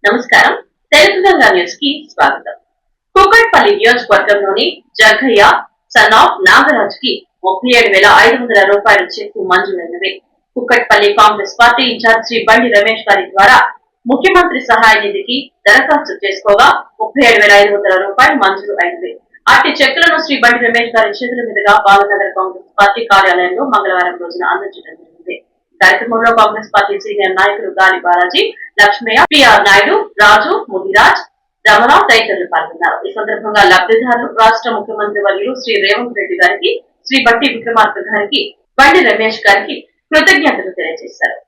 నమస్కారం. తెలంగాణ న్యూస్ కి స్వాగతం. కుకట్పల్లి నియోజకవర్గంలోని జగ్గయ్య సన్ ఆఫ్ నాగరాజ్ కి 37,500 రూపాయల చెక్కు మంజూరైనవి. కుకట్పల్లి కాంగ్రెస్ పార్టీ ఇన్ఛార్జ్ శ్రీ బండి రమేష్ గారి ద్వారా ముఖ్యమంత్రి సహాయ నిధికి దరఖాస్తు చేసుకోగా 37,500 రూపాయలు మంజూరు అయినవి. అట్టి చెక్కులను శ్రీ బండి రమేష్ గారి చేతుల మీదుగా బాలనగర్ కాంగ్రెస్ పార్టీ కార్యాలయంలో మంగళవారం రోజున అందించడం జరిగింది. కార్యక్రమంలో కాంగ్రెస్ పార్టీ సీనియర్ నాయకులు గాలి బాలాజీ, లక్ష్మయ్య, పిఆర్ నాయుడు, రాజు, ముదిరాజ్, రమణ తదితరులు పాల్గొన్నారు. ఈ సందర్భంగా లబ్ధిదారులు రాష్ట్ర ముఖ్యమంత్రి వర్యులు శ్రీ రేవంత్ రెడ్డి గారికి, శ్రీ బట్టి విక్రమార్క గారికి, బండి రమేష్ గారికి కృతజ్ఞతలు తెలియజేశారు.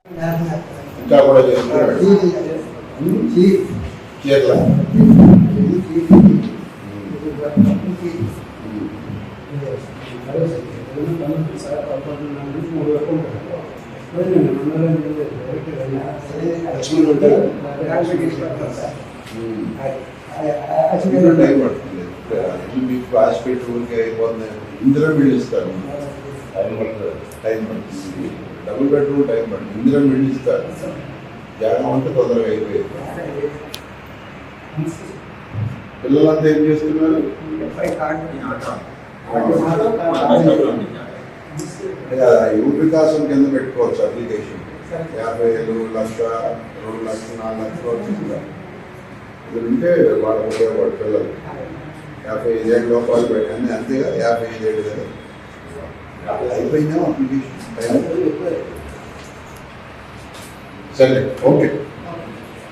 ఇందిరా మిడిల్ ఇస్తారు, టైం పడుతుంది. డబుల్ బెడ్రూమ్ టైం పడుతుంది. ఇందిరా మిడిల్ ఇస్తారు, జాగా ఉంటే తొందరగా అయిపోయింది. పిల్లలంతా ఏం చేస్తున్నారు? యువ వికాసం కింద పెట్టుకోవచ్చు అప్లికేషన్. 50,000, 1,00,000, 2,00,000, 4,00,000 వచ్చింది. ఇది ఉంటే వాళ్ళకు ఉపయోగపడు. పిల్లలు 55 ఏళ్ళ లోపాలు పెట్టండి, అంతేగా 55 ఏళ్ళు కదా అయిపోయిందా అప్లికేషన్? సరే, ఓకే.